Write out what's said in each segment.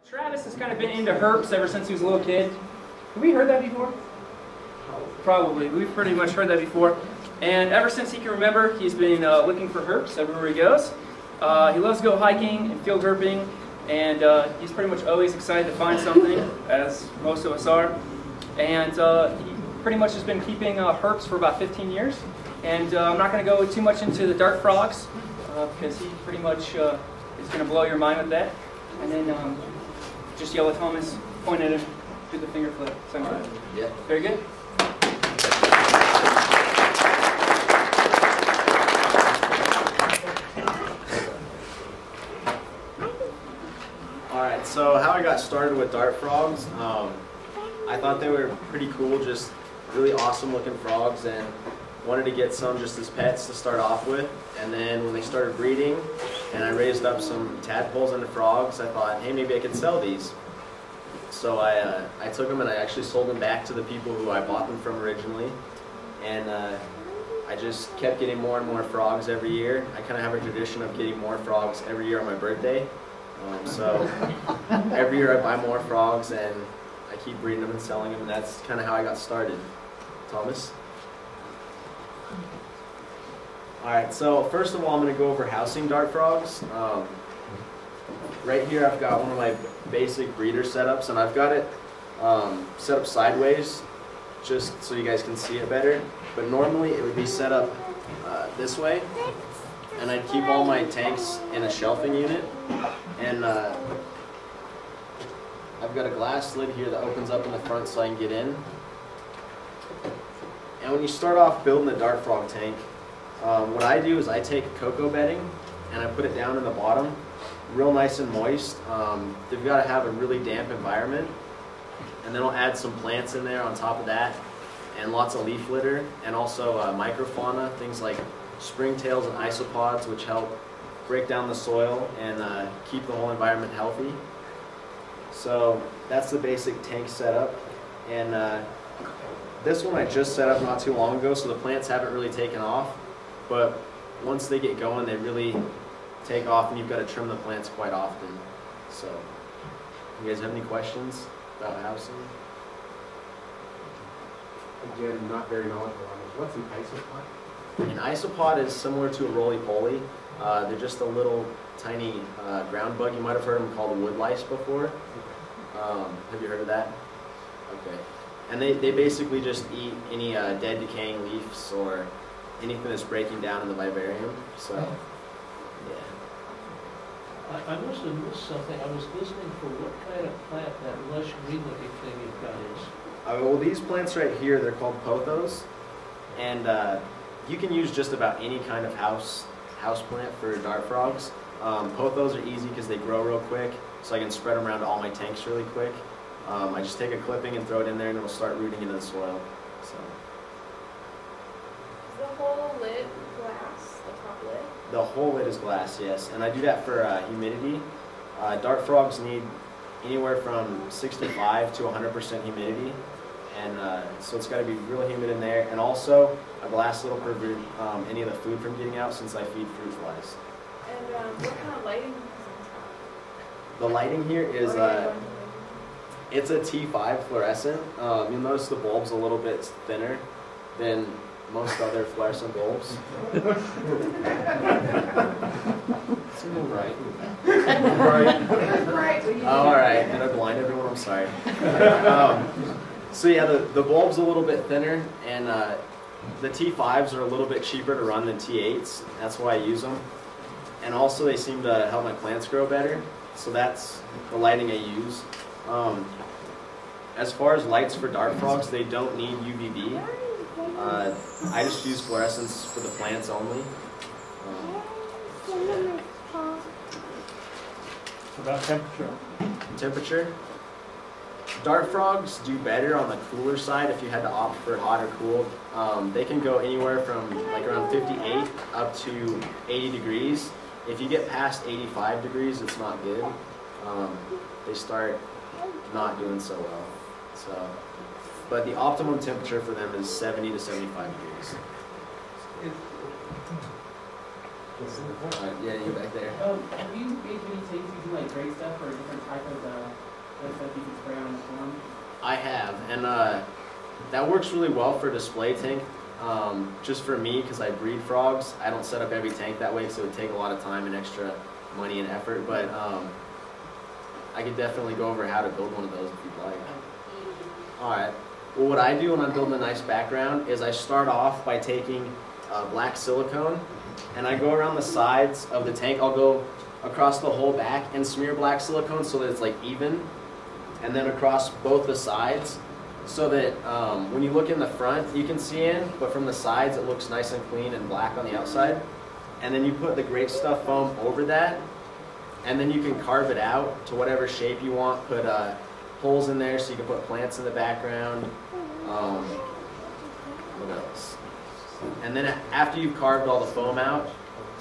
Travis has kind of been into herps ever since he was a little kid. Have we heard that before? Probably. We've pretty much heard that before. And ever since he can remember, he's been looking for herps everywhere he goes. He loves to go hiking and field herping, and he's pretty much always excited to find something, as most of us are. And he pretty much has been keeping herps for about 15 years. And I'm not going to go too much into the dart frogs, because he pretty much is going to blow your mind with that. And then just yell at Thomas, point at him, do the finger flip. Sound good? Yeah. Very good. Alright, so how I got started with dart frogs, I thought they were pretty cool, just really awesome looking frogs, and wanted to get some just as pets to start off with. And then when they started breeding and I raised up some tadpoles into frogs, I thought, hey, maybe I could sell these. So I took them and I actually sold them back to the people who I bought them from originally. And I just kept getting more and more frogs every year. I kind of have a tradition of getting more frogs every year on my birthday. So every year I buy more frogs and I keep breeding them and selling them, and that's kind of how I got started. Thomas? Alright, so first of all I'm going to go over housing dart frogs. Right here I've got one of my basic breeder setups, and I've got it set up sideways just so you guys can see it better. But normally it would be set up this way, and I'd keep all my tanks in a shelving unit. And I've got a glass lid here that opens up in the front so I can get in. And when you start off building a dart frog tank, what I do is I take cocoa bedding and I put it down in the bottom, real nice and moist. They've got to have a really damp environment. And then I'll add some plants in there on top of that, and lots of leaf litter, and also microfauna, things like springtails and isopods, which help break down the soil and keep the whole environment healthy. So that's the basic tank setup. And this one I just set up not too long ago, so the plants haven't really taken off. But once they get going, they really take off, and you've got to trim the plants quite often. So, you guys have any questions about housing? Again, not very knowledgeable on this. What's an isopod? An isopod is similar to a roly-poly. They're just a little tiny ground bug. You might have heard them called wood lice before. Have you heard of that? Okay. And they basically just eat any dead decaying leaves or anything that's breaking down in the vivarium. So, yeah. I must have missed something. I was listening for what kind of plant that lush green looking thing you've got is. Well, these plants right here, they're called pothos. And you can use just about any kind of house plant for dart frogs. Pothos are easy because they grow real quick, so I can spread them around to all my tanks really quick. I just take a clipping and throw it in there, and it'll start rooting into the soil. So. Is the whole lid glass, the top lid? The whole lid is glass, yes. And I do that for humidity. Dart frogs need anywhere from 65 to 100% humidity. And so it's got to be real humid in there. And also, a glass lid will prevent any of the food from getting out, since I feed fruit flies. And what kind of lighting is on top? The lighting here is, it's a T5 fluorescent. You'll notice the bulb's a little bit thinner than most other fluorescent bulbs. Seems right. Right. Oh, all right. Did I blind everyone? I'm sorry. So yeah, the bulb's a little bit thinner, and the T5s are a little bit cheaper to run than T8s. That's why I use them. And also they seem to help my plants grow better. So that's the lighting I use. As far as lights for dart frogs, they don't need UVB. I just use fluorescence for the plants only. About temperature. Temperature? Dart frogs do better on the cooler side if you had to opt for hot or cool. They can go anywhere from like around 58 up to 80 degrees. If you get past 85 degrees, it's not good. They start not doing so well. So, but the optimum temperature for them is 70 to 75 degrees. Yeah, you back there. Have you made any takes using like gray stuff or a different type of that stuff you can spray on the form? I have, and that works really well for display tank. Just for me, because I breed frogs, I don't set up every tank that way, because it would take a lot of time and extra money and effort. But I could definitely go over how to build one of those if you'd like. All right. Well, what I do when I'm building a nice background is I start off by taking black silicone, and I go around the sides of the tank. I'll go across the whole back and smear black silicone so that it's like even, and then across both the sides so that when you look in the front you can see in, but from the sides it looks nice and clean and black on the outside. And then you put the great stuff foam over that, and then you can carve it out to whatever shape you want. Put holes in there so you can put plants in the background. What else? And then after you've carved all the foam out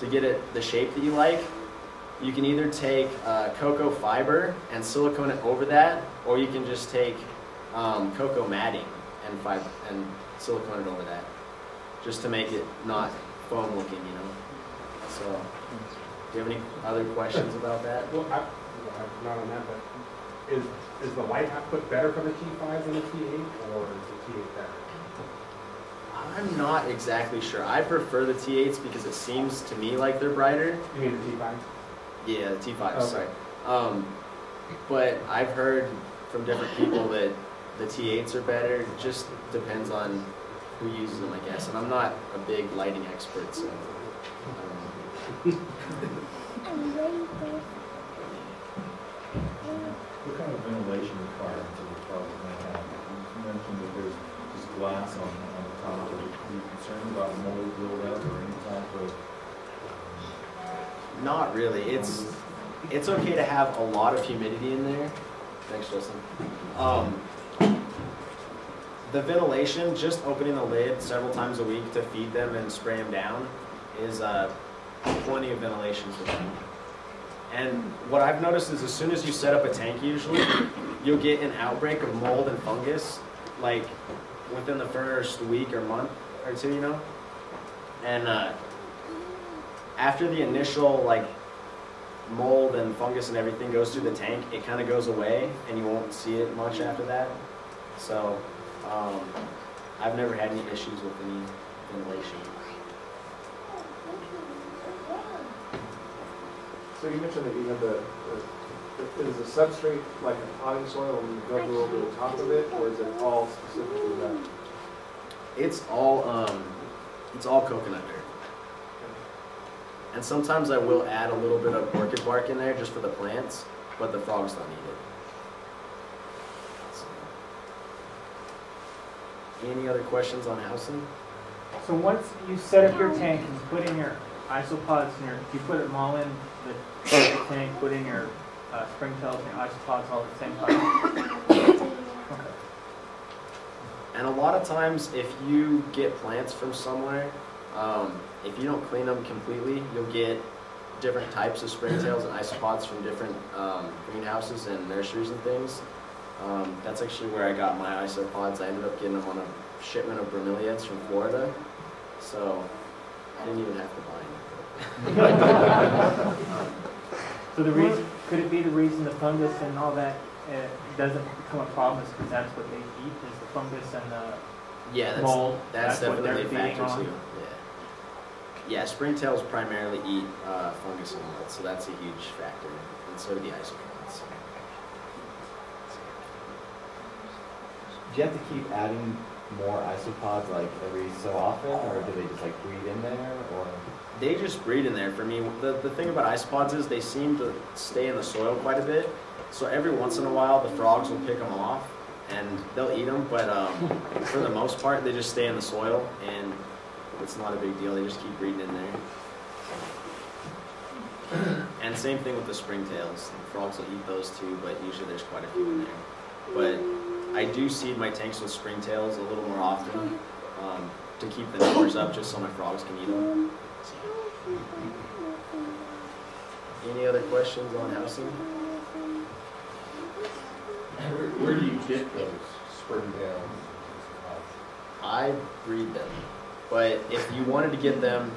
to get it the shape that you like, you can either take cocoa fiber and silicone it over that, or you can just take cocoa matting and silicone it over that, just to make it not foam looking, you know. So, do you have any other questions about that? Well, not on that, but is the light output better for the T5 than the T8, or is the T8 better? I'm not exactly sure. I prefer the T8s because it seems to me like they're brighter. You mean the T5? Yeah, the T5s, Okay. sorry. But I've heard from different people that the T8s are better. It just depends on who uses them, I guess. And I'm not a big lighting expert, so. What kind of ventilation requirements are the frogs going to have? You mentioned that there's just glass on the top. Are you concerned about mold buildup or any type of? Not really. It's okay to have a lot of humidity in there. Thanks, Justin. The ventilation, just opening the lid several times a week to feed them and spray them down, is plenty of ventilation for them. And what I've noticed is as soon as you set up a tank, usually, you'll get an outbreak of mold and fungus, like within the first week or month or two, you know? And after the initial like mold and fungus and everything goes through the tank, it kind of goes away and you won't see it much after that. So I've never had any issues with any ventilation. So you mentioned that you have is the substrate like a potting soil and you go over the top of it, or is it all specifically that? It's all coconut dirt. And sometimes I will add a little bit of orchid bark in there just for the plants, but the frogs don't need it. So. Any other questions on housing? So once you set up your tank and put in your isopods and you put them all in the tank, put in your springtails and your isopods all at the same time. Okay. And a lot of times if you get plants from somewhere, if you don't clean them completely, you'll get different types of springtails and isopods from different greenhouses and nurseries and things. That's actually where I got my isopods. I ended up getting them on a shipment of bromeliads from Florida, so I didn't even have to buy them. So the reason, could it be the reason the fungus and all that doesn't become a problem is because that's what they eat, is the fungus and the mold? That's what definitely a they're feeding factor on? too. Yeah, springtails primarily eat fungus and mold, so that's a huge factor, and so do the isopods. Do you have to keep adding more isopods like every so often, or do they just like breed in there, or? They just breed in there for me. The thing about isopods is they seem to stay in the soil quite a bit, so every once in a while the frogs will pick them off and they'll eat them, but for the most part they just stay in the soil and it's not a big deal. They just keep breeding in there. And same thing with the springtails. The frogs will eat those too, but usually there's quite a few in there. But I do seed my tanks with springtails a little more often to keep the numbers up, just so my frogs can eat them. Any other questions on housing? Where do you get those springtails? I breed them. But if you wanted to get them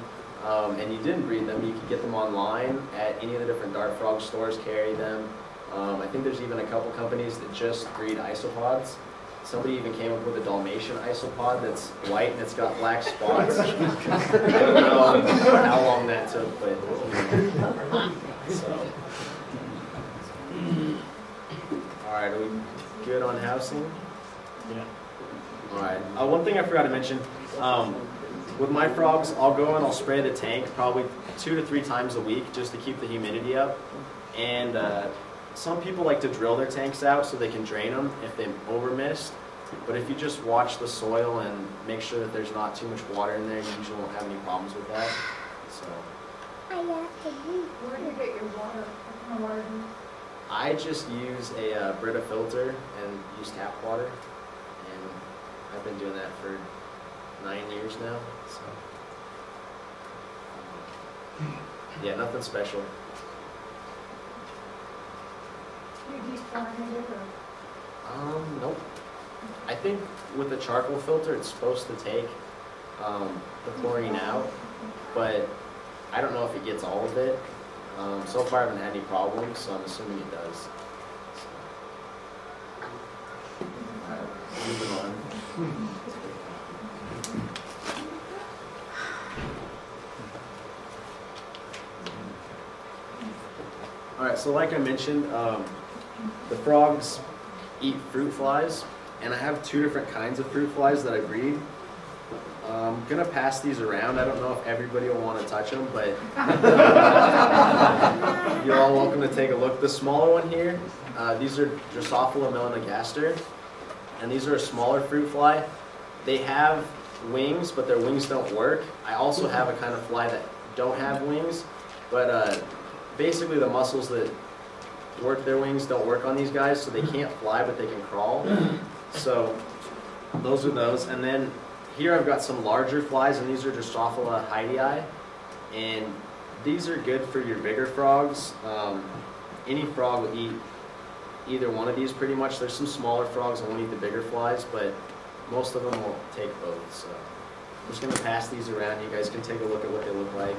and you didn't breed them, you could get them online at any of the different dart frog stores, carry them. I think there's even a couple companies that just breed isopods. Somebody even came up with a Dalmatian isopod that's white and it's got black spots. I don't know how long that took, but so. All right, are we good on housing? Yeah. All right. One thing I forgot to mention, with my frogs, I'll go and I'll spray the tank probably 2 to 3 times a week just to keep the humidity up. And some people like to drill their tanks out so they can drain them if they over mist. But if you just watch the soil and make sure that there's not too much water in there, you usually won't have any problems with that. So. Where do you get your water? What kind of water do you use? I just use a Brita filter and use tap water, and I've been doing that for 9 years now. So, yeah, nothing special. Do you desalinate it or? Nope. I think with the charcoal filter, it's supposed to take the chlorine out, but I don't know if it gets all of it. So far I haven't had any problems, so I'm assuming it does. So. Alright, moving on. Alright, so like I mentioned, the frogs eat fruit flies, and I have 2 different kinds of fruit flies that I breed. I'm gonna pass these around. I don't know if everybody will want to touch them, but you're all welcome to take a look. The smaller one here, these are Drosophila melanogaster, and these are a smaller fruit fly. They have wings, but their wings don't work. I also have a kind of fly that don't have wings, but basically the muscles that work their wings don't work on these guys, so they can't fly, but they can crawl. So those are those, and then here I've got some larger flies, and these are Drosophila hydei, and these are good for your bigger frogs. Any frog will eat either one of these pretty much. There's some smaller frogs that won't eat the bigger flies, but most of them will take both. So I'm just going to pass these around. You guys can take a look at what they look like.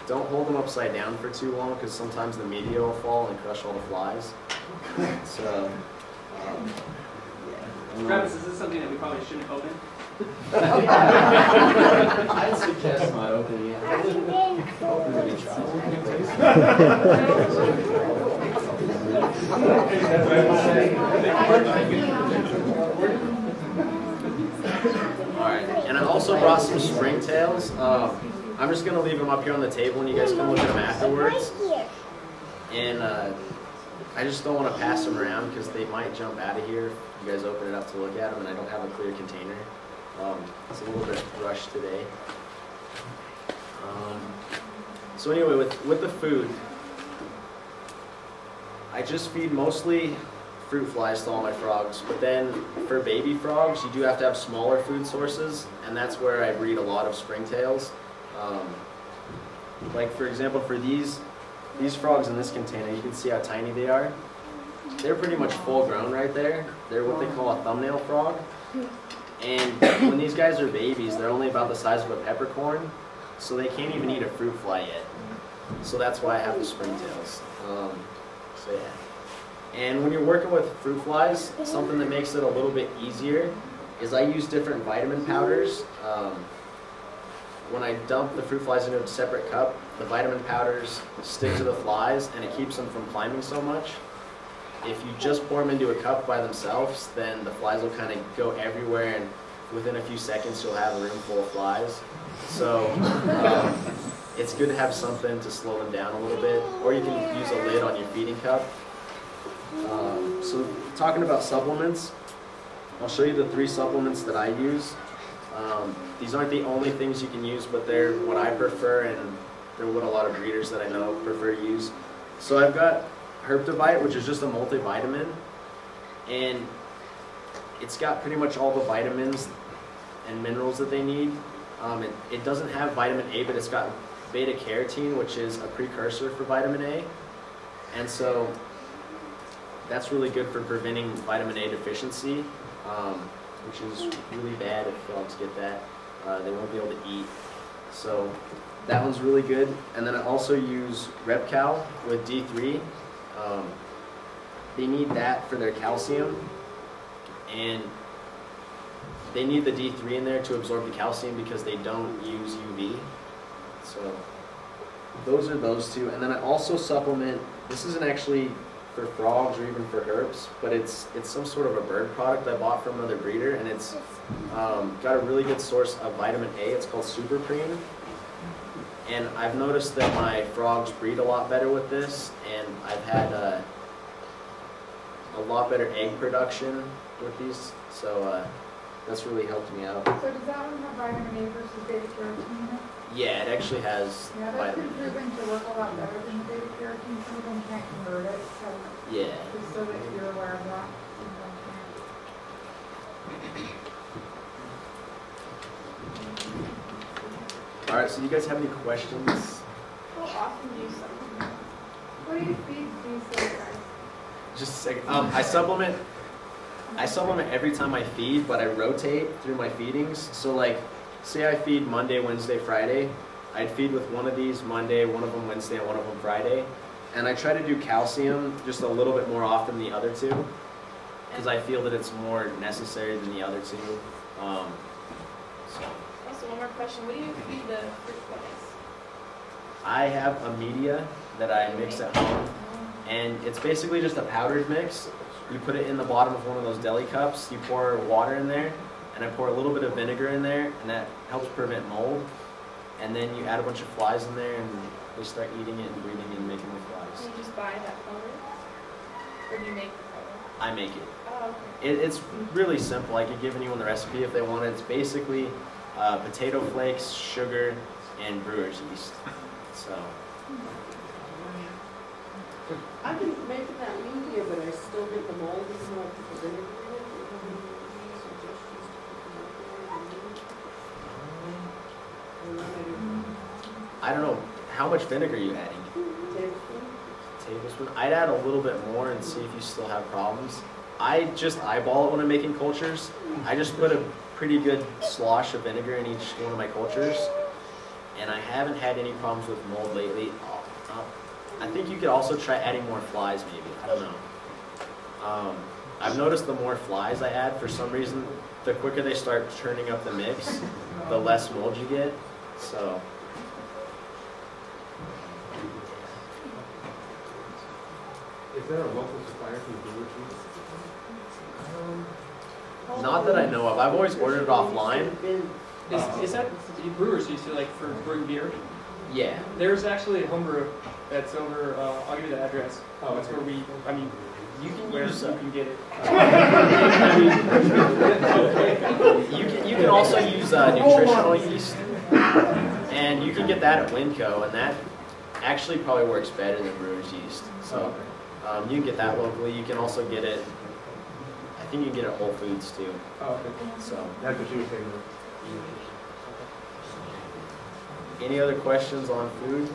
Don't hold them upside down for too long, because sometimes the media will fall and crush all the flies. So. Travis, is this something that we probably shouldn't open? I'd suggest not opening it. Open it and try. Alright, and I also brought some springtails. I'm just going to leave them up here on the table, and you guys can look at them afterwards. And I just don't want to pass them around because they might jump out of here if you guys open it up to look at them, and I don't have a clear container. It's a little bit rushed today. So anyway, with the food, I just feed mostly fruit flies to all my frogs, but then for baby frogs, you do have to have smaller food sources, and that's where I breed a lot of springtails. Like for example, for these frogs in this container, you can see how tiny they are. They're pretty much full grown right there. They're what they call a thumbnail frog. And when these guys are babies, they're only about the size of a peppercorn, so they can't even eat a fruit fly yet. So that's why I have the springtails. So yeah. And when you're working with fruit flies, something that makes it a little bit easier is I use different vitamin powders. When I dump the fruit flies into a separate cup, the vitamin powders stick to the flies and it keeps them from climbing so much. If you just pour them into a cup by themselves, then the flies will kind of go everywhere, and within a few seconds you'll have a room full of flies. So it's good to have something to slow them down a little bit, or you can use a lid on your feeding cup. So talking about supplements, I'll show you the 3 supplements that I use. These aren't the only things you can use, but they're what I prefer, and they're what a lot of breeders that I know prefer to use. So I've got Herp, which is just a multivitamin, and it's got pretty much all the vitamins and minerals that they need. It doesn't have vitamin A, but it's got beta carotene, which is a precursor for vitamin A, and so that's really good for preventing vitamin A deficiency, which is really bad if frogs get that. They won't be able to eat. So that one's really good. And then I also use RepCal with D3. They need that for their calcium, and they need the D3 in there to absorb the calcium because they don't use UV. So those are those two. And then I also supplement, this isn't actually for frogs or even for herps, but it's some sort of a bird product I bought from another breeder, and it's got a really good source of vitamin A. It's called Superprene. And I've noticed that my frogs breed a lot better with this, and I've had a lot better egg production with these, so that's really helped me out. So does that one have vitamin A versus beta carotene in it? Yeah, it actually has Yeah, that's been vitamin proven to work a lot better than the beta carotene. Some of them can't convert it, so A. Yeah. just so that you're aware of that. All right, so do you guys have any questions? How often do you supplement? What do you feed these little guys? Just a second. I supplement every time I feed, but I rotate through my feedings. So like, say I feed Monday, Wednesday, Friday, I'd feed with one of these Monday, one of them Wednesday, and one of them Friday. And I try to do calcium just a little bit more often than the other two, because I feel that it's more necessary than the other two. So. Also, one more question. What do you feed the fruit flies? I have a media that I mix at home, and it's basically just a powdered mix. You put it in the bottom of one of those deli cups, you pour water in there, and I pour a little bit of vinegar in there, and that helps prevent mold. And then you add a bunch of flies in there, and they start eating it and breeding and making the flies. Do you just buy that powder? Or do you make the powder? I make it. Oh, okay. It's really simple. I could give anyone the recipe if they want it. It's basically potato flakes, sugar, and brewer's yeast. So. I've been making that media, but I still get the mold, even though I put the vinegar in it. Do you have any suggestions to put them out there? I don't know, how much vinegar are you adding? Tablespoon? Tablespoon? I'd add a little bit more and see if you still have problems. I just eyeball it when I'm making cultures. I just put a pretty good slosh of vinegar in each one of my cultures, and I haven't had any problems with mold lately. I think you could also try adding more flies maybe, I don't know. I've noticed the more flies I add, for some reason, the quicker they start turning up the mix, the less mold you get, so. Is there a local supplier from the brewer's yeast? Not that I know of. I've always ordered it offline. Is that brewers used to like for brewing beer? Yeah. There's actually a homebrew that's over. I'll give you the address. Oh, that's okay. where we. I mean, You can where use you can get it. you can also use nutritional yeast, and you can get that at Winco, and that actually probably works better than brewer's yeast. So you can get that locally. You can also get it. I think you can get it at Whole Foods too. Oh, okay. So. That's what you were saying. Any other questions on food?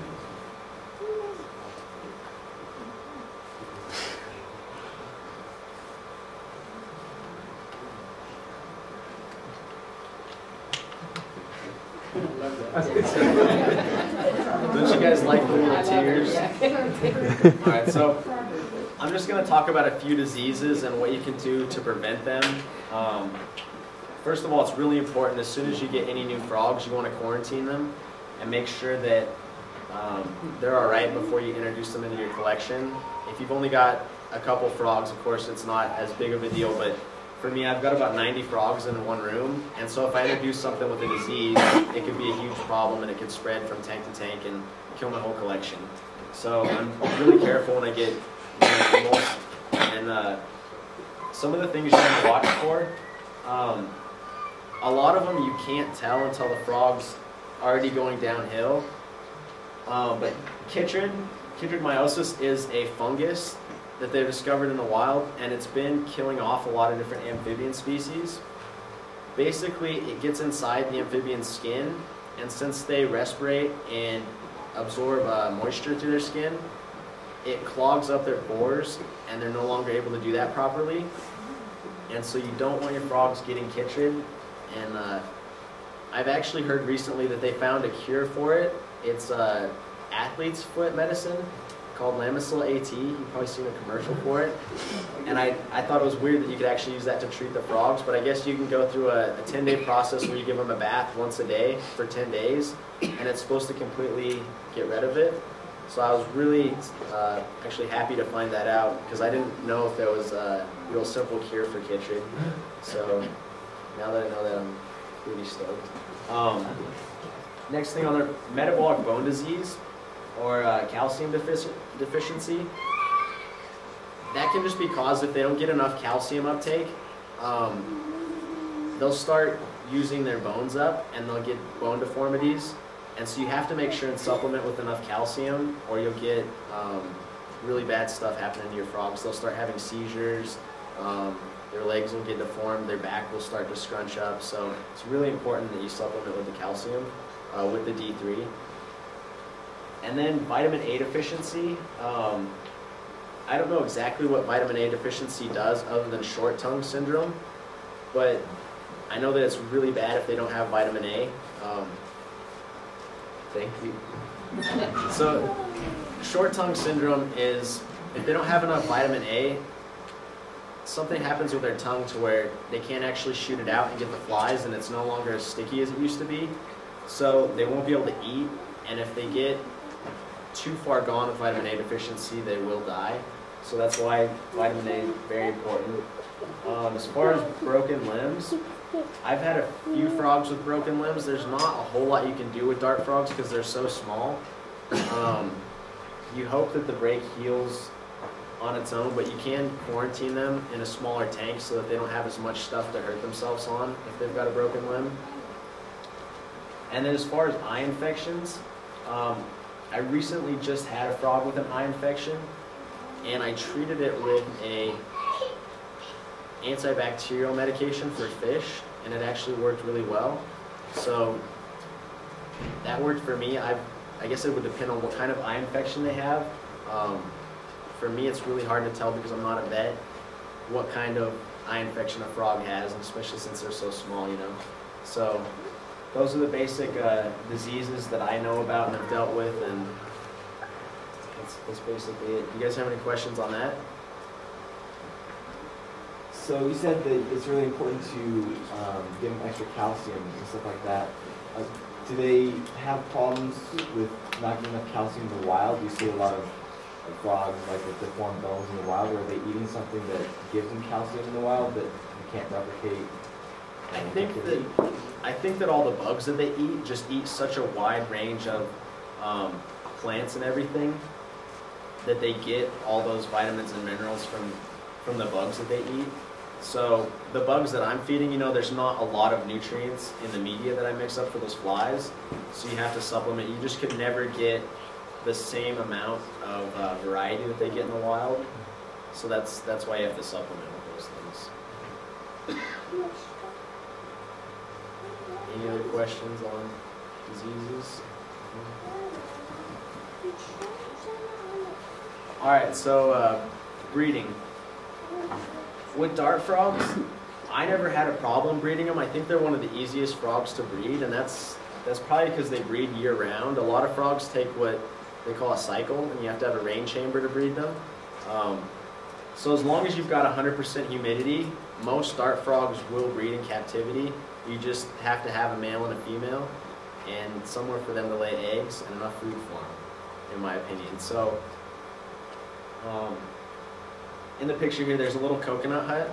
Don't you guys like the little tears? Alright, so I'm just going to talk about a few diseases and what you can do to prevent them. First of all, it's really important, as soon as you get any new frogs, you want to quarantine them and make sure that they're alright before you introduce them into your collection. If you've only got a couple frogs, of course it's not as big of a deal, but for me, I've got about 90 frogs in one room, and so if I introduce something with a disease, it could be a huge problem and it could spread from tank to tank and kill my whole collection. So I'm really careful when I get animals, and some of the things you have to watch for, a lot of them you can't tell until the frog's already going downhill, but chytrid meiosis is a fungus that they've discovered in the wild, and it's been killing off a lot of different amphibian species. Basically, it gets inside the amphibian skin, and since they respirate and absorb moisture through their skin, it clogs up their pores, and they're no longer able to do that properly. And so you don't want your frogs getting chytrid. And I've actually heard recently that they found a cure for it. It's athlete's foot medicine. called Lamisil AT. You've probably seen a commercial for it. And I thought it was weird that you could actually use that to treat the frogs, but I guess you can go through a 10-day process where you give them a bath once a day for 10 days, and it's supposed to completely get rid of it. So I was really actually happy to find that out, because I didn't know if there was a real simple cure for chytrid. So now that I know that, I'm pretty stoked. Next thing on there, metabolic bone disease, or calcium deficiency. That can just be caused if they don't get enough calcium uptake. They'll start using their bones up, and they'll get bone deformities. And so you have to make sure and supplement with enough calcium, or you'll get really bad stuff happening to your frogs. They'll start having seizures, their legs will get deformed, their back will start to scrunch up. So it's really important that you supplement with the calcium, with the D3. And then vitamin A deficiency. I don't know exactly what vitamin A deficiency does other than short tongue syndrome, but I know that it's really bad if they don't have vitamin A. Thank you. So short tongue syndrome is if they don't have enough vitamin A, something happens with their tongue to where they can't actually shoot it out and get the flies, and it's no longer as sticky as it used to be. So they won't be able to eat, and if they get too far gone with vitamin A deficiency, they will die. So that's why vitamin A is very important. As far as broken limbs, I've had a few frogs with broken limbs. There's not a whole lot you can do with dart frogs because they're so small. You hope that the break heals on its own, but you can quarantine them in a smaller tank so that they don't have as much stuff to hurt themselves on if they've got a broken limb. And then as far as eye infections, I recently just had a frog with an eye infection, and I treated it with a antibacterial medication for fish, and it actually worked really well. So that worked for me. I guess it would depend on what kind of eye infection they have. For me, it's really hard to tell because I'm not a vet what kind of eye infection a frog has, and especially since they're so small, you know. So those are the basic diseases that I know about and have dealt with, and that's basically it. You guys have any questions on that? So you said that it's really important to give them extra calcium and stuff like that. Do they have problems with not getting enough calcium in the wild? Do you see a lot of frogs like with deformed bones in the wild, or are they eating something that gives them calcium in the wild that you can't replicate? I think that all the bugs that they eat just eat such a wide range of plants and everything that they get all those vitamins and minerals from the bugs that they eat. So the bugs that I'm feeding, you know, there's not a lot of nutrients in the media that I mix up for those flies, so you have to supplement. You just could never get the same amount of variety that they get in the wild, so that's why you have to supplement with those things. Any other questions on diseases? All right, so breeding. With dart frogs, I never had a problem breeding them. I think they're one of the easiest frogs to breed, and that's probably because they breed year-round. A lot of frogs take what they call a cycle, and you have to have a rain chamber to breed them. So as long as you've got 100% humidity, most dart frogs will breed in captivity. You just have to have a male and a female, and somewhere for them to lay eggs and enough food for them, in my opinion. So in the picture here, there's a little coconut hut.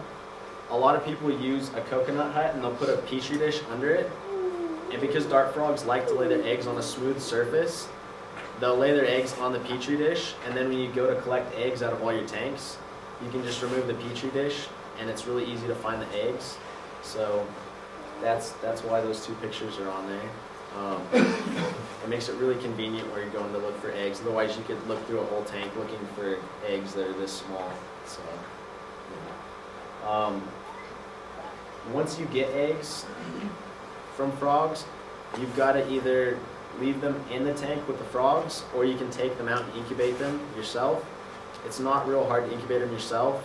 A lot of people use a coconut hut and they'll put a petri dish under it. And because dart frogs like to lay their eggs on a smooth surface, they'll lay their eggs on the petri dish, and then when you go to collect eggs out of all your tanks, you can just remove the petri dish, and it's really easy to find the eggs. So that's why those two pictures are on there. It makes it really convenient where you're going to look for eggs. Otherwise, you could look through a whole tank looking for eggs that are this small. So, once you get eggs from frogs, you've got to either leave them in the tank with the frogs, or you can take them out and incubate them yourself. It's not real hard to incubate them yourself.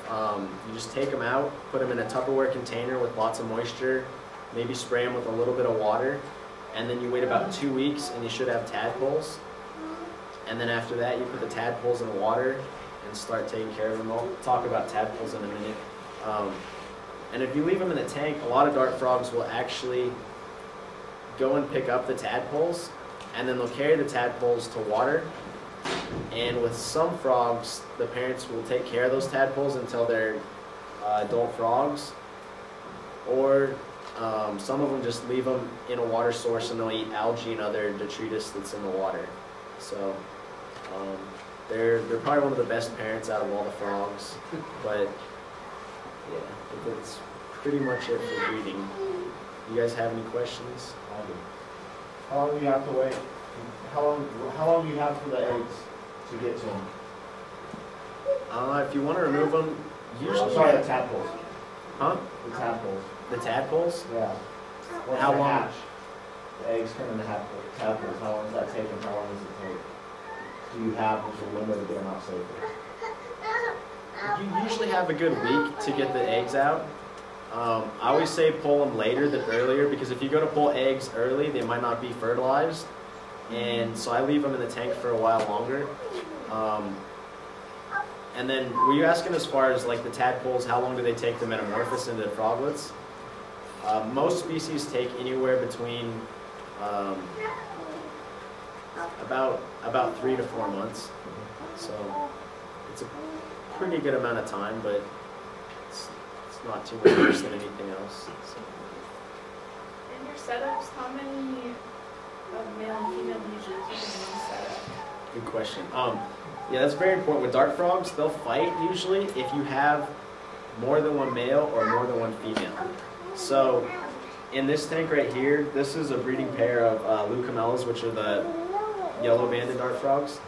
You just take them out, put them in a Tupperware container with lots of moisture, maybe spray them with a little bit of water, and then you wait about 2 weeks and you should have tadpoles. And then after that, you put the tadpoles in the water and start taking care of them. I'll talk about tadpoles in a minute. And if you leave them in the tank, a lot of dart frogs will actually go and pick up the tadpoles, and then they'll carry the tadpoles to water. And with some frogs, the parents will take care of those tadpoles until they're adult frogs. Or some of them just leave them in a water source and they'll eat algae and other detritus that's in the water. So they're probably one of the best parents out of all the frogs. But yeah, that's pretty much it for breeding. You guys have any questions? How long do you have to wait? How long do you have for the eggs to get to them? If you want to remove them, usually... Sorry, the tadpoles. Huh? The tadpoles. The tadpoles? Yeah. Once How they long? hatch, the eggs turn into tadpoles. How long does that take and how long does it take? Do you have a limit to get them out safely? You usually have a good week to get the eggs out. I always say pull them later than earlier, because if you go to pull eggs early, they might not be fertilized. And so I leave them in the tank for a while longer. And then were you asking as far as like the tadpoles, how long do they take to metamorphose into froglets? Most species take anywhere between about 3 to 4 months. So it's a pretty good amount of time, but it's not too much worse than anything else. So. In your setups, how many of male and female do you usually keep in one setup? Good question. Yeah, that's very important. With dart frogs, they'll fight usually if you have more than one male or more than one female. So in this tank right here, this is a breeding pair of leucomelas, which are the yellow banded dart frogs.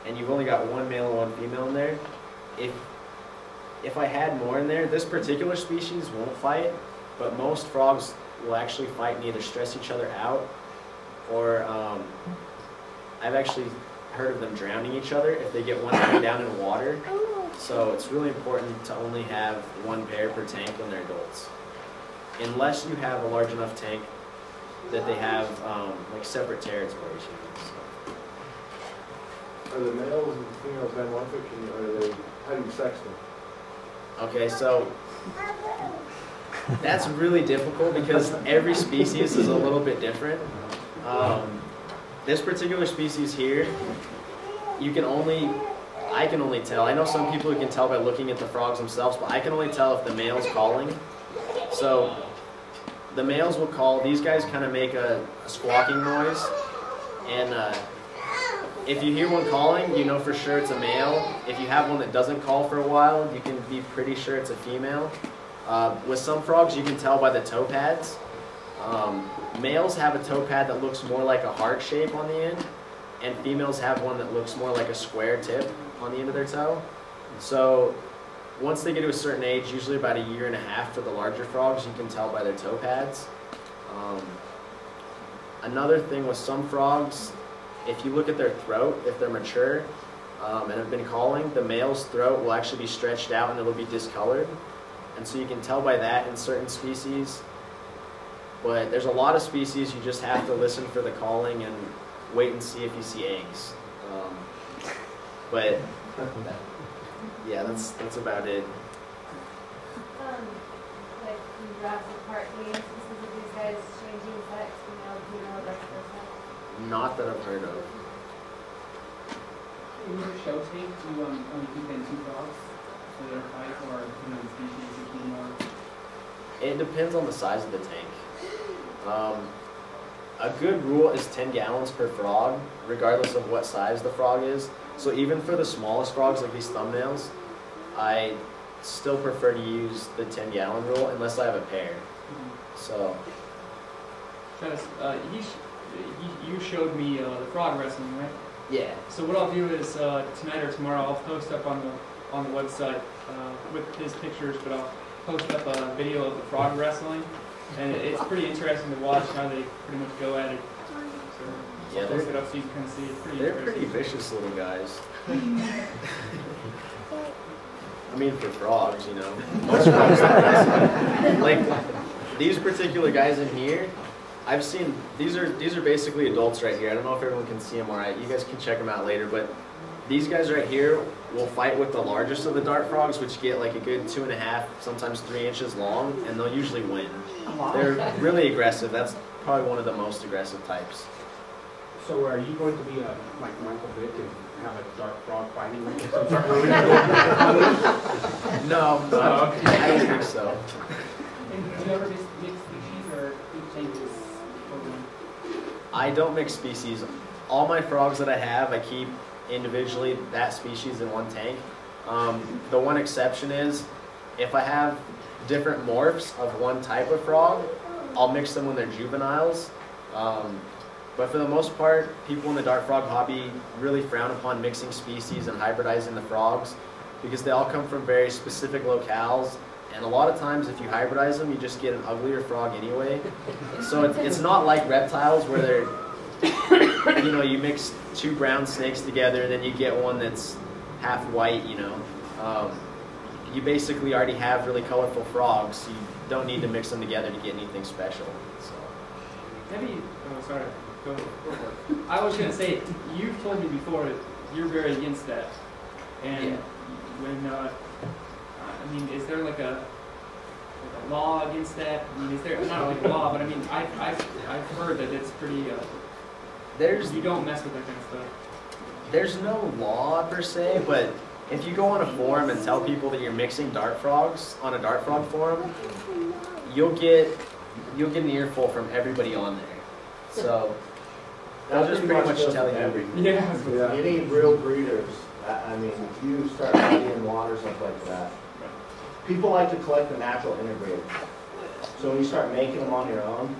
And you've only got one male and one female in there. If I had more in there, this particular species won't fight, but most frogs will actually fight and either stress each other out, or I've actually heard of them drowning each other if they get one pair down in water. So it's really important to only have one pair per tank when they're adults, unless you have a large enough tank that they have like separate territories. So. Are the males and females dimorphic, and how do you sex them? Okay, so that's really difficult because every species is a little bit different. This particular species here, I can only tell. I know some people who can tell by looking at the frogs themselves, but I can only tell if the male's calling. So the males will call. These guys kind of make a squawking noise, and if you hear one calling, you know for sure it's a male. If you have one that doesn't call for a while, you can be pretty sure it's a female. With some frogs, you can tell by the toe pads. Males have a toe pad that looks more like a heart shape on the end, and females have one that looks more like a square tip on the end of their toe. So once they get to a certain age, usually about 1.5 years for the larger frogs, you can tell by their toe pads. Another thing with some frogs, if you look at their throat, if they're mature and have been calling, the male's throat will actually be stretched out and it'll be discolored. And so you can tell by that in certain species. But there's a lot of species you just have to listen for the calling and wait and see if you see eggs. But yeah, that's about it. Like Jurassic Park games, of these guys changing sex, female, that sort of stuff. Not that I've heard of. In your show tape, do you only keep in 2 frogs so they don't fight, or the species you keep more? It depends on the size of the tank. A good rule is 10 gallons per frog, regardless of what size the frog is. So even for the smallest frogs, like these thumbnails, I still prefer to use the 10-gallon rule unless I have a pair. So. Travis, you showed me the frog wrestling, right? Yeah. So what I'll do is tonight or tomorrow I'll post up on the website with his pictures, but I'll post up a video of the frog wrestling. And it's pretty interesting to watch how they pretty much go at it. So yeah, I'll post it up so you can kind of see it. They're pretty vicious little guys. I mean, for frogs, you know. Most frogs are like these particular guys in here, I've seen, these are basically adults right here. I don't know if everyone can see them all right. You guys can check them out later, but these guys right here will fight with the largest of the dart frogs, which get like a good 2.5, sometimes 3 inches long, and they'll usually win. They're really aggressive. That's probably one of the most aggressive types. So are you going to be like Michael Vick and have a dart frog fighting? No, I don't think so. And do you ever mix species or each tank is totally? I don't mix species. All my frogs that I have, I keep individually that species in one tank. The one exception is if I have different morphs of one type of frog, I'll mix them when they're juveniles. But for the most part, people in the dart frog hobby really frown upon mixing species and hybridizing the frogs because they all come from very specific locales. And a lot of times if you hybridize them, you just get an uglier frog anyway. So it's not like reptiles where they're, you know, you mix 2 brown snakes together and then you get one that's half white, you know. You basically already have really colorful frogs, so you don't need to mix them together to get anything special. So. Maybe, oh sorry, go for it. I was going to say, you've told me before that you're very against that. And Yeah. when, I mean, is there like a law against that? I mean, is there, not like a law, but I mean, I've heard that it's pretty, you don't mess with that kind of stuff. There's no law per se, but if you go on a forum and tell people that you're mixing dart frogs on a dart frog forum, you'll get an earful from everybody on there. So they'll just pretty much tell you everything. Yeah. You need real breeders. I mean, if you start studying water, stuff like that. People like to collect the natural integrators. So when you start making them on your own,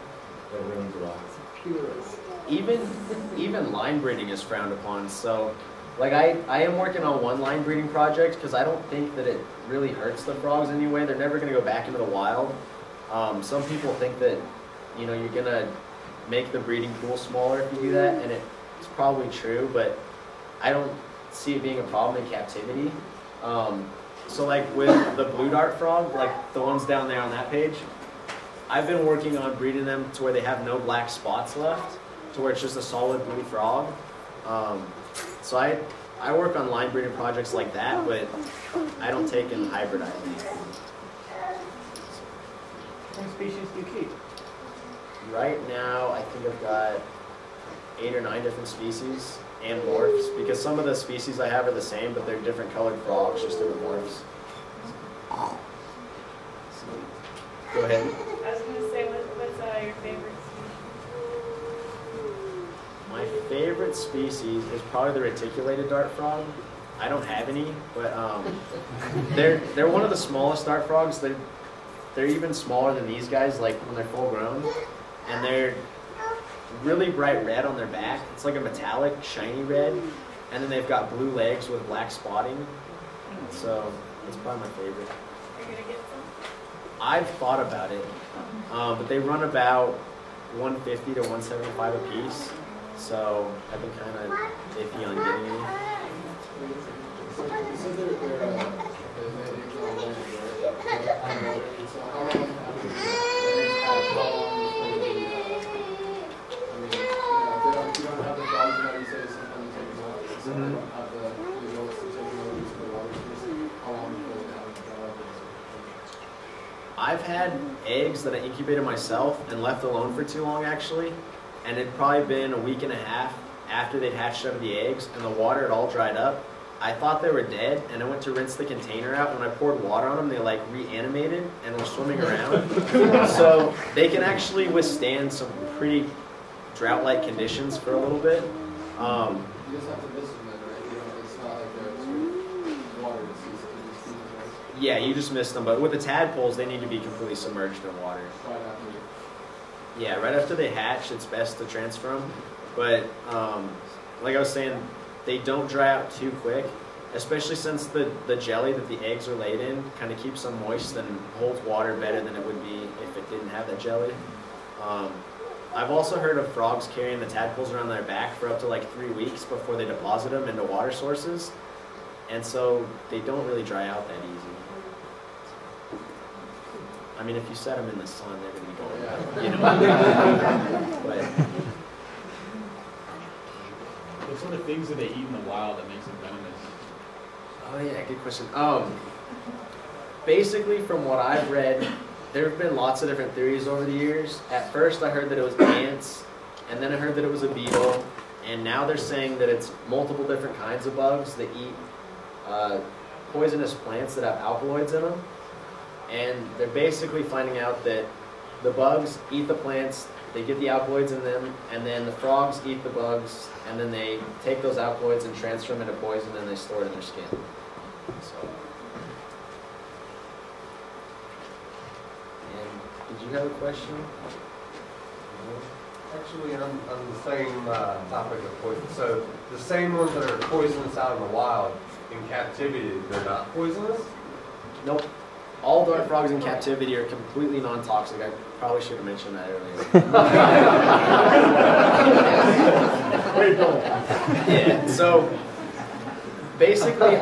it ruins a lot. Even line breeding is frowned upon. So, like I am working on one line breeding project because I don't think that it really hurts the frogs anyway. They're never going to go back into the wild. Some people think that, you know, you're going to make the breeding pool smaller if you do that, and it's probably true, but I don't see it being a problem in captivity. So like with the blue dart frog, like the ones down there on that page, I've been working on breeding them to where they have no black spots left, to where it's just a solid blue frog. So I work on line breeding projects like that, but I don't take and hybridize them. What species do you keep? Right now, I think I've got 8 or 9 different species and morphs, because some of the species I have are the same, but they're different colored frogs, just different morphs. So, go ahead. I was going to say, what's your favorite species? My favorite species is probably the reticulated dart frog. I don't have any, but they're one of the smallest dart frogs. They're even smaller than these guys, like when they're full grown, and they're really bright red on their back. It's like a metallic, shiny red, and then they've got blue legs with black spotting. So it's probably my favorite. Are you going to get some? I've thought about it, but they run about 150 to 175 a piece. So I've been kind of iffy on getting any. I've had eggs that I incubated myself and left alone for too long actually, and it'd probably been a week and a half after they'd hatched out of the eggs and the water had all dried up. I thought they were dead, and I went to rinse the container out. When I poured water on them, they like reanimated and were swimming around. So they can actually withstand some pretty drought-like conditions for a little bit. You just have to miss them then, right? You know, it's not like there's water disease. Yeah, you just missed them. But with the tadpoles, they need to be completely submerged in water. Right after. Yeah, right after they hatch, it's best to transfer them. But like I was saying, they don't dry out too quick, especially since the jelly that the eggs are laid in kind of keeps them moist and holds water better than it would be if it didn't have that jelly. I've also heard of frogs carrying the tadpoles around their back for up to like 3 weeks before they deposit them into water sources, and so they don't really dry out that easy. I mean, if you set them in the sun, they're going to be going, Yeah. you know. But What sort of things do they eat in the wild that makes them venomous? oh yeah, good question. Basically, from what I've read, there have been lots of different theories over the years. At first, I heard that it was ants, and then I heard that it was a beetle, and now they're saying that it's multiple different kinds of bugs that eat poisonous plants that have alkaloids in them. And they're basically finding out that the bugs eat the plants, they get the alkaloids in them, and then the frogs eat the bugs, and then they take those alkaloids and transfer them into poison, and they store it in their skin. So. Did you have a question? Actually, on the same topic of poison, so the same ones that are poisonous out in the wild, in captivity, they're not poisonous? Nope. All dart frogs in captivity are completely non-toxic. I probably should have mentioned that earlier. Yeah, so basically,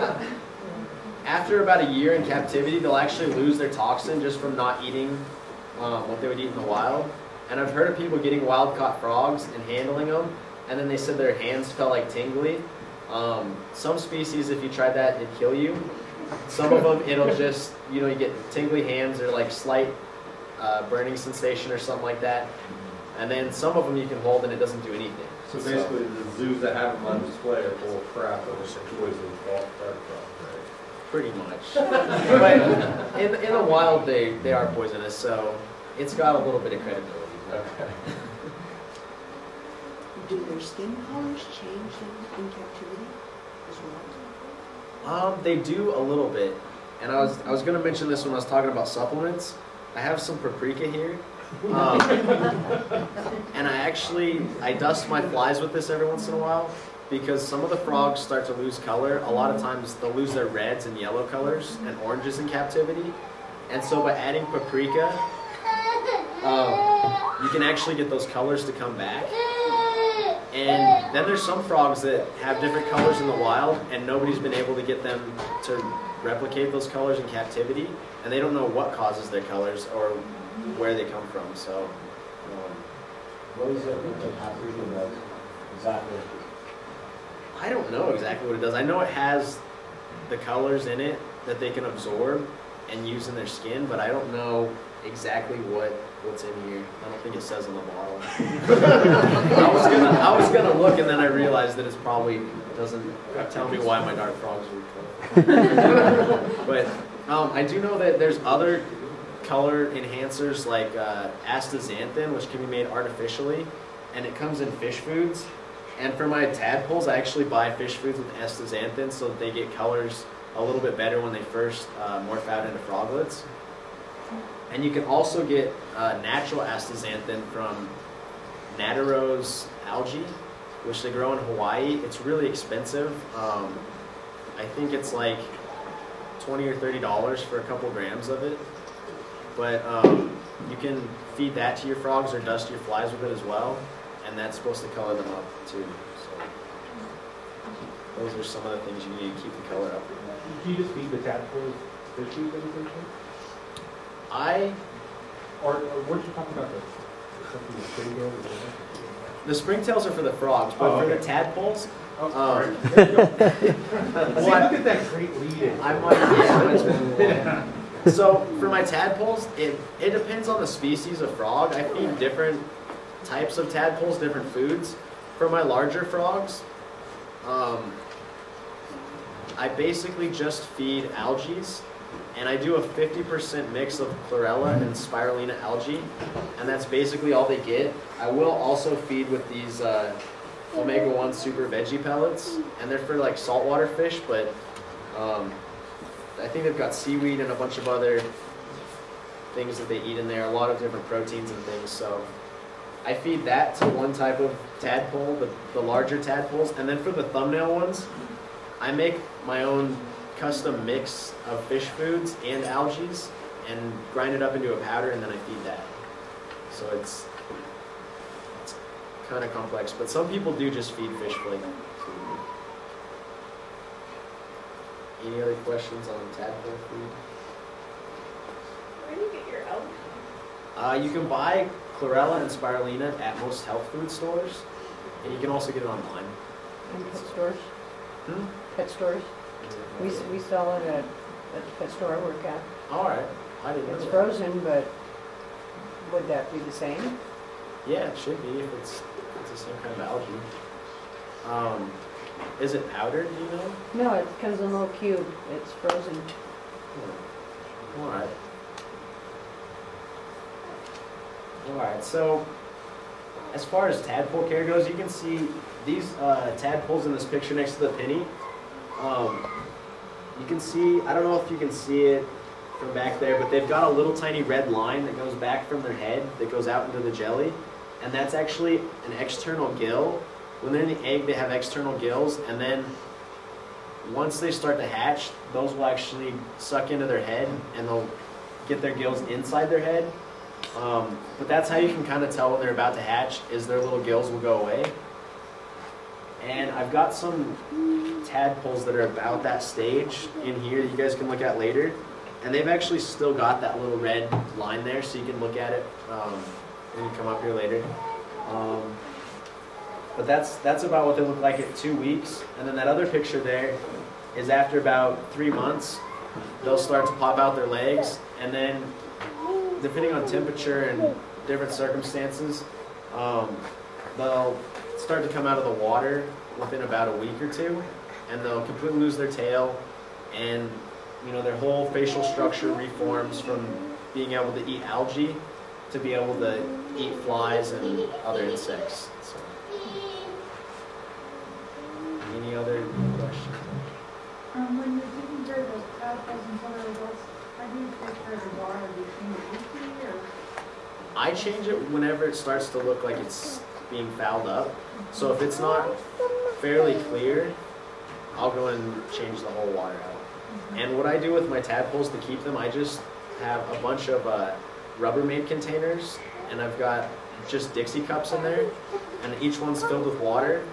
after about a year in captivity, they'll actually lose their toxin just from not eating what they would eat in the wild. And I've heard of people getting wild-caught frogs and handling them, and then they said their hands felt like tingly. Some species, if you tried that, it'd kill you. Some of them, it'll just, you know, you get tingly hands or like slight burning sensation or something like that. And then some of them you can hold and it doesn't do anything. So basically, the zoos that have them on display are full of crap that are poisonous dart frogs, right? Pretty much. But in the wild, they are poisonous, so it's got a little bit of credibility. Okay. Do their skin colors change in captivity as well? They do a little bit. And I was going to mention this when I was talking about supplements. I have some paprika here. And I dust my flies with this every once in a while because some of the frogs start to lose color. A lot of times they'll lose their reds and yellow colors and oranges in captivity. And so by adding paprika, you can actually get those colors to come back. And then there's some frogs that have different colors in the wild and nobody's been able to get them to replicate those colors in captivity. And they don't know what causes their colors or where they come from. So, what is it that paprika does exactly? I don't know exactly what it does. I know it has the colors in it that they can absorb and use in their skin, but I don't know exactly what's in here. I don't think it says on the bottle. I was gonna look, and then I realized that it probably doesn't tell me why my dart frogs are colorful. But I do know that there's other color enhancers like astaxanthin, which can be made artificially, and it comes in fish foods. And for my tadpoles, I actually buy fish foods with astaxanthin so that they get colors a little bit better when they first morph out into froglets. And you can also get natural astaxanthin from Nataros algae, which they grow in Hawaii. It's really expensive. I think it's like $20 or $30 for a couple grams of it. But you can feed that to your frogs or dust your flies with it as well. And that's supposed to color them up too. So those are some of the things you need to keep the color up. Can you just feed the tadpoles fish food essentially? Or weren't you talking about the springtails? The springtails are for the frogs, but for the tadpoles. Oh, sorry. There you go. See, look at that great lead-in. I might. Yeah. So for my tadpoles, it depends on the species of frog. I feed different types of tadpoles, different foods. For my larger frogs, I basically just feed algae, and I do a 50% mix of chlorella and spirulina algae, and that's basically all they get. I will also feed with these omega-1 super veggie pellets, and they're for like saltwater fish, but I think they've got seaweed and a bunch of other things that they eat in there, a lot of different proteins and things. So I feed that to one type of tadpole, the larger tadpoles, and then for the thumbnail ones, I make my own custom mix of fish foods and algae and grind it up into a powder, and then I feed that. So it's kind of complex, but some people do just feed fish flake. Any other questions on tadpole food? Where do you get your algae? You can buy chlorella and spirulina at most health food stores, and you can also get it online. In pet stores? Hmm? Pet stores? We sell it at the pet store I work at. All right, I didn't know It's that. frozen, but would that be the same? Yeah, it should be if it's the same kind of algae. Is it powdered? Do you know? No, it comes in a little cube. It's frozen. All right. All right. So, as far as tadpole care goes, you can see these tadpoles in this picture next to the penny. You can see. I don't know if you can see it from back there, but they've got a little tiny red line that goes back from their head that goes out into the jelly, and that's actually an external gill. When they're in the egg, they have external gills, and then once they start to hatch, those will actually suck into their head, and they'll get their gills inside their head. But that's how you can kind of tell when they're about to hatch, is their little gills will go away. And I've got some tadpoles that are about that stage in here that you guys can look at later. And they've actually still got that little red line there, so you can look at it when you come up here later. But that's about what they look like at 2 weeks. And then that other picture there is after about 3 months, they'll start to pop out their legs. And then, depending on temperature and different circumstances, they'll start to come out of the water within about a week or two. And they'll completely lose their tail. And their whole facial structure reforms from being able to eat algae to be able to eat flies and other insects. So. Any other questions? When you're taking care of those tadpoles until they're adults, how do you take care of the water? Do you change it weekly, or? I change it whenever it starts to look like it's being fouled up. So if it's not fairly clear, I'll go and change the whole water out. And what I do with my tadpoles to keep them, I just have a bunch of Rubbermaid containers, and I've got just Dixie cups in there, and each one's filled with water,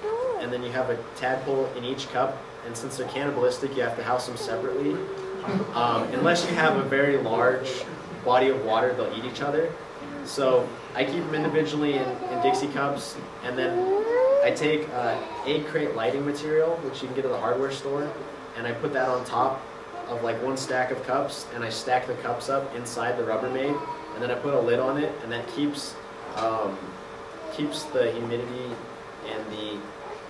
and then you have a tadpole in each cup, and since they're cannibalistic, you have to house them separately. Unless you have a very large body of water, they'll eat each other. So I keep them individually in Dixie cups, and then I take egg crate lighting material, which you can get at the hardware store, and I put that on top of like one stack of cups, and I stack the cups up inside the Rubbermaid, and then I put a lid on it, and that keeps the humidity and the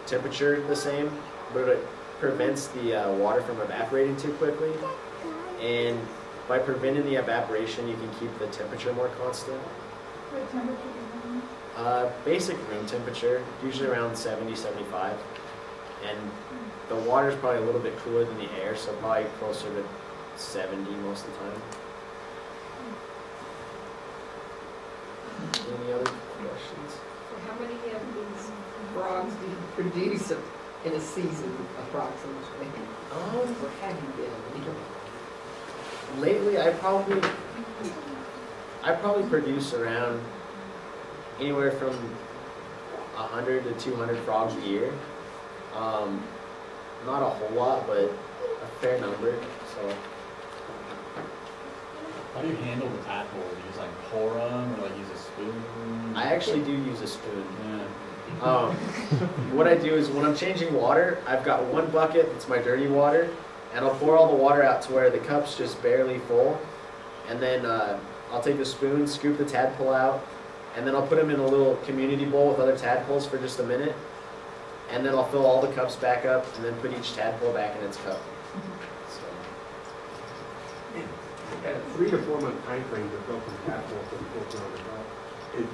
temperature the same, but it prevents the water from evaporating too quickly. And by preventing the evaporation, you can keep the temperature more constant. What temperature do you want? Basic room temperature, usually around 70, 75. And the water is probably a little bit cooler than the air, so probably closer to 70 most of the time. Any other questions? So how many of these frogs do you produce in a season, approximately? Or have you been? Lately, I probably produce around anywhere from 100 to 200 frogs a year. Not a whole lot, but a fair number. So. How do you handle the tadpole? Do you just like pour them, or like use a spoon? I actually do use a spoon. Yeah. What I do is when I'm changing water, I've got one bucket that's my dirty water, and I'll pour all the water out to where the cup's just barely full, and then I'll take the spoon, scoop the tadpole out, and then I'll put them in a little community bowl with other tadpoles for just a minute, and then I'll fill all the cups back up, and then put each tadpole back in its cup. So. At a 3 to 4 month time frame to go from tadpole to full-grown adult, it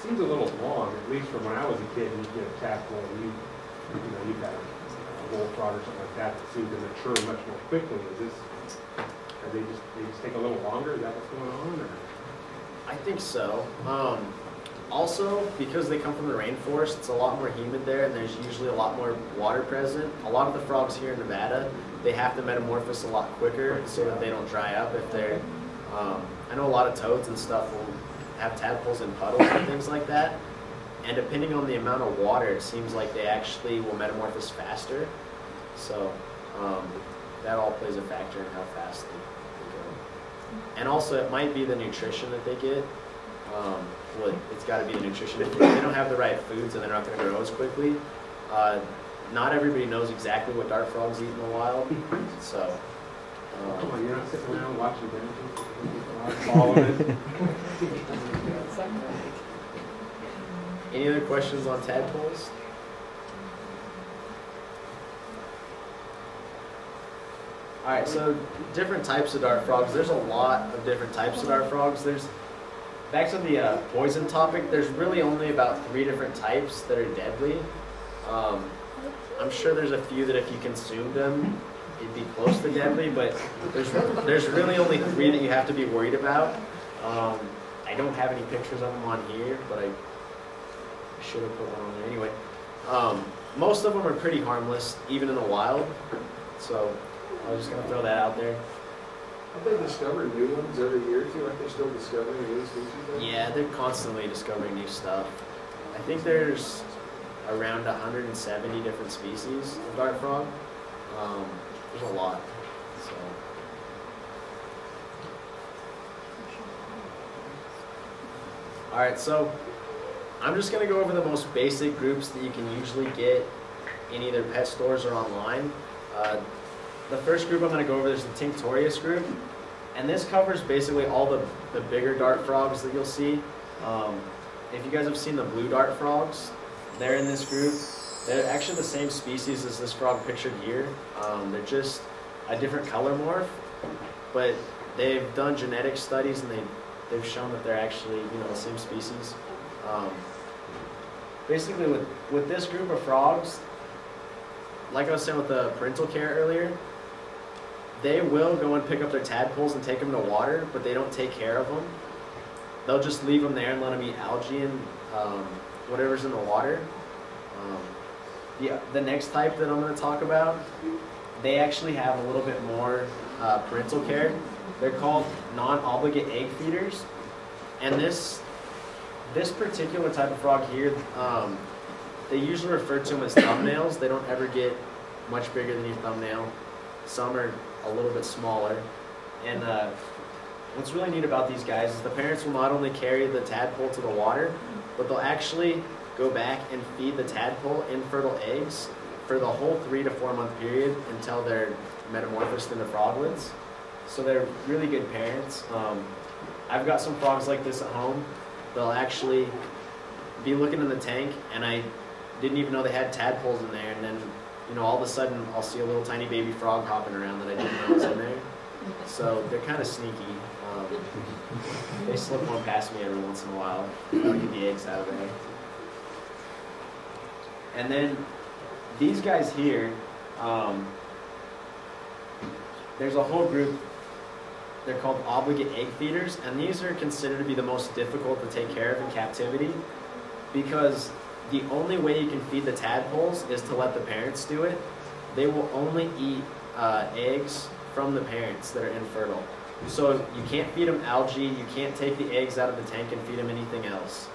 seems a little long, at least from when I was a kid, and you get a tadpole, and you've got a bullfrog or something like that that seems to mature much more quickly. They just take a little longer? Is that what's going on? Or? I think so. Also, because they come from the rainforest, it's a lot more humid there, and there's usually a lot more water present. A lot of the frogs here in Nevada, they have to metamorphose a lot quicker so that they don't dry up. If they're, I know a lot of toads and stuff will have tadpoles in puddles and things like that. And depending on the amount of water, it seems like they actually will metamorphose faster. So that all plays a factor in how fast they go. And also, it might be the nutrition that they get. Well, it's got to be the nutrition. If they don't have the right foods, and they're not going to grow as quickly. Not everybody knows exactly what dart frogs eat in the wild, so. Come on, you're not sitting around watching them, following it. Any other questions on tadpoles? All right, so different types of dart frogs. There's a lot of different types of dart frogs. Back to the poison topic, there's really only about 3 different types that are deadly. I'm sure there's a few that if you consumed them, it'd be close to deadly, but there's really only 3 that you have to be worried about. I don't have any pictures of them on here, but I should have put one on there anyway. Most of them are pretty harmless, even in the wild, so I was just going to throw that out there. Have they discovered new ones every year too? Aren't they still discovering new species? Yeah, they're constantly discovering new stuff. I think there's around 170 different species of dart frog. There's a lot. So. All right, so I'm just going to go over the most basic groups that you can usually get in either pet stores or online. The first group I'm going to go over is the Tinctorius group, and this covers basically all the bigger dart frogs that you'll see. If you guys have seen the blue dart frogs, they're in this group. They're actually the same species as this frog pictured here. They're just a different color morph, but they've done genetic studies and they've shown that they're actually the same species. Basically, with this group of frogs, like I was saying with the parental care earlier, they will go and pick up their tadpoles and take them to water, but they don't take care of them. They'll just leave them there and let them eat algae and whatever's in the water. The next type that I'm going to talk about, they actually have a little bit more parental care. They're called non-obligate egg feeders. And this particular type of frog here, they usually refer to them as thumbnails. They don't ever get much bigger than your thumbnail. Some are a little bit smaller. And what's really neat about these guys is the parents will not only carry the tadpole to the water, but they'll actually go back and feed the tadpole infertile eggs for the whole 3 to 4 month period until they're metamorphosed into froglets. So they're really good parents. I've got some frogs like this at home. They'll actually be looking in the tank, and I didn't even know they had tadpoles in there, and then all of a sudden I'll see a little tiny baby frog hopping around that I didn't know was in there. So they're kind of sneaky. They slip one past me every once in a while. I'll get the eggs out of there. And then these guys here, there's a whole group. They're called obligate egg feeders, and these are considered to be the most difficult to take care of in captivity because the only way you can feed the tadpoles is to let the parents do it. They will only eat eggs from the parents that are infertile. So you can't feed them algae, you can't take the eggs out of the tank and feed them anything else.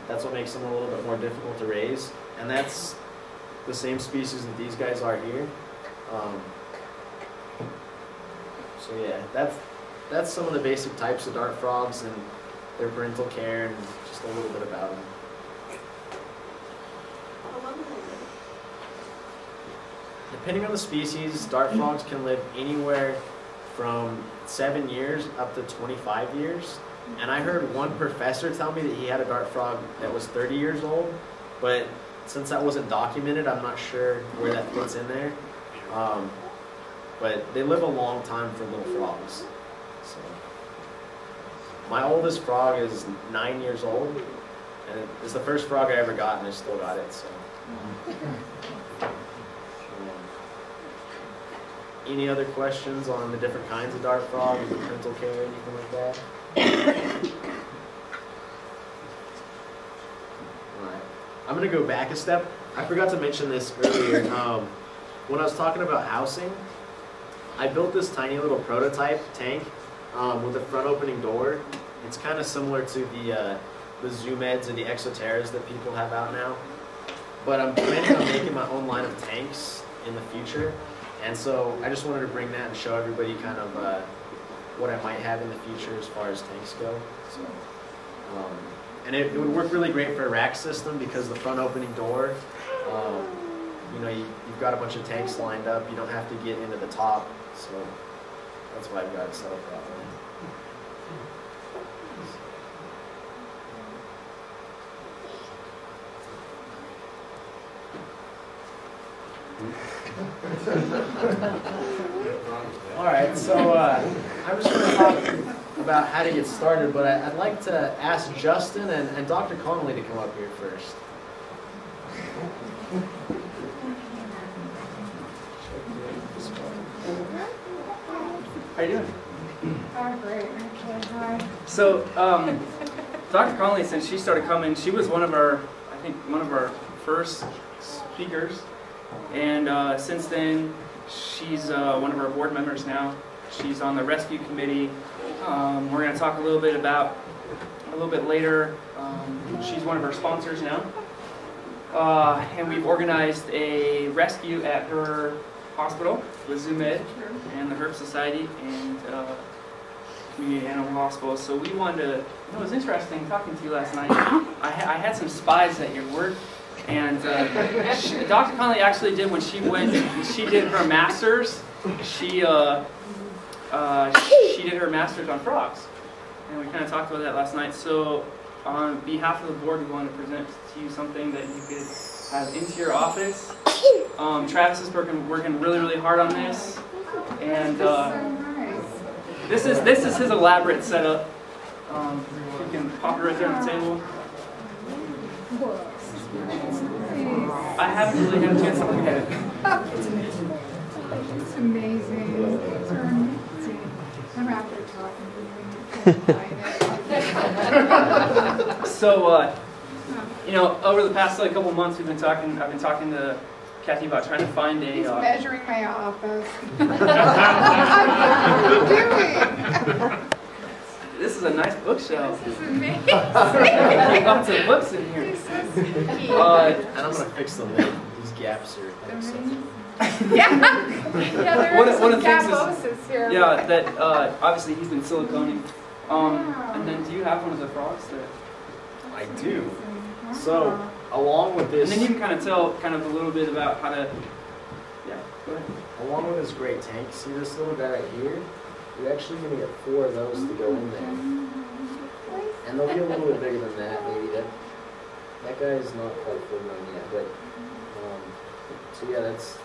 That's what makes them a little bit more difficult to raise, and that's the same species that these guys are here. So yeah, that's some of the basic types of dart frogs and their parental care and just a little bit about them. Depending on the species, dart frogs can live anywhere from 7 years up to 25 years. And I heard one professor tell me that he had a dart frog that was 30 years old, but since that wasn't documented, I'm not sure where that fits in there. But they live a long time for little frogs. So my oldest frog is 9 years old, and it's the first frog I ever got, and I still got it. So. Any other questions on the different kinds of dart frogs, the parental care, anything like that? Alright. I'm going to go back a step. I forgot to mention this earlier. When I was talking about housing, I built this tiny little prototype tank with a front opening door. It's kind of similar to the Zoom Eds and the Exoterras that people have out now. But I'm planning on making my own line of tanks in the future. And so I just wanted to bring that and show everybody kind of what I might have in the future as far as tanks go. So, and it would work really great for a rack system because the front opening door, you know, you've got a bunch of tanks lined up. You don't have to get into the top, so that's why I've got it set up that way. All right, so I'm just going to talk about how to get started, but I'd like to ask Justin and Dr. Connolly to come up here first. How you doing? Oh, great, actually, hi. So, Dr. Connolly, since she started coming, she was one of our, I think, one of our first speakers. And since then, she's one of our board members now. She's on the rescue committee. We're going to talk a little bit later. She's one of our sponsors now. And we've organized a rescue at her hospital with Zoom Ed and the Herp Society and Community Animal Hospital. So we wanted to, it was interesting talking to you last night. I had some spies at your work. And Dr. Connolly actually did when she did her master's. She did her master's on frogs, and we kind of talked about that last night. So, on behalf of the board, we want to present to you something that you could have into your office. Travis is working really, really hard on this, and this is his elaborate setup. You can pop it right there on the table. I haven't really had a chance to look at it. It's amazing. It's amazing. It's amazing. I'm after talking to you. So, you know, over the past couple of months, I've been talking to Kathy about trying to find a. He's measuring my office. What are you doing? This is a nice bookshelf. This is amazing. Lots of books in here. And I'm going to fix the lid. These gaps are accepted. Yeah, there is some gaposis here. Yeah, that obviously he's been siliconing. And then, do you have one of the frogs there? I do. So, along with this, and then you can kind of tell a little bit about how to. Yeah, go ahead. Along with this great tank, see this little guy right here? You're actually going to get 4 of those to go in there. And they'll be a little bit bigger than that, maybe. That guy is not quite full grown yet, but so yeah, that's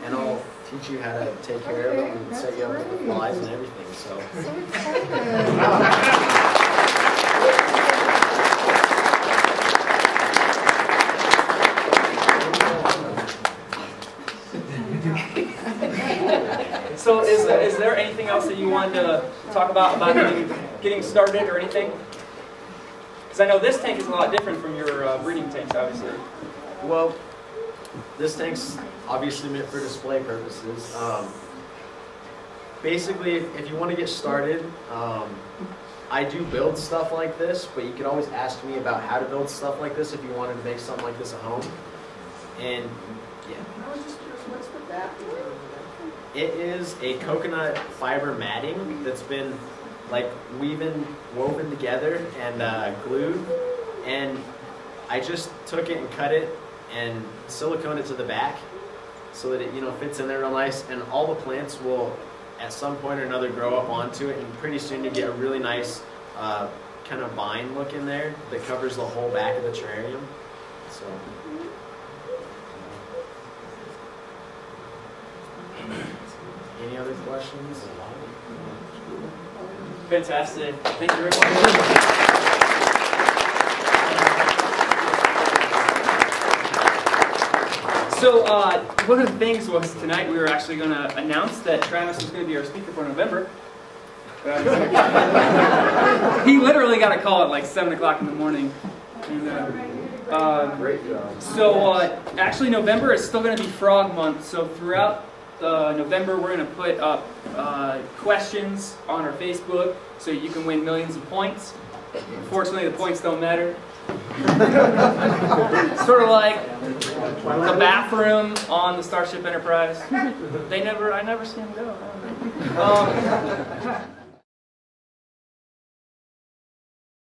and I'll teach you how to take care of them and set you up with the flies and everything. So. So is there anything else that you wanted to talk about getting started or anything? Because I know this tank is a lot different from your breeding tanks, obviously. Well, this tank's obviously meant for display purposes. Basically, if you want to get started, I do build stuff like this, but you can always ask me about how to build stuff like this if you wanted to make something like this at home. And yeah. I was just curious, what's the back? It is a coconut fiber matting that's been like woven together and glued, and I just took it and cut it and siliconed it to the back so that it fits in there real nice, and all the plants will at some point or another grow up onto it, and pretty soon you get a really nice kind of vine look in there that covers the whole back of the terrarium. So. Any other questions? Fantastic. Thank you very much. So one of the things was tonight we were actually going to announce that Travis was going to be our speaker for November. He literally got a call at like 7 o'clock in the morning. And, great job. So actually November is still going to be Frog Month. So throughout November, we're going to put up questions on our Facebook so you can win millions of points. Unfortunately, the points don't matter. Sort of like the bathroom on the Starship Enterprise. I never see them go.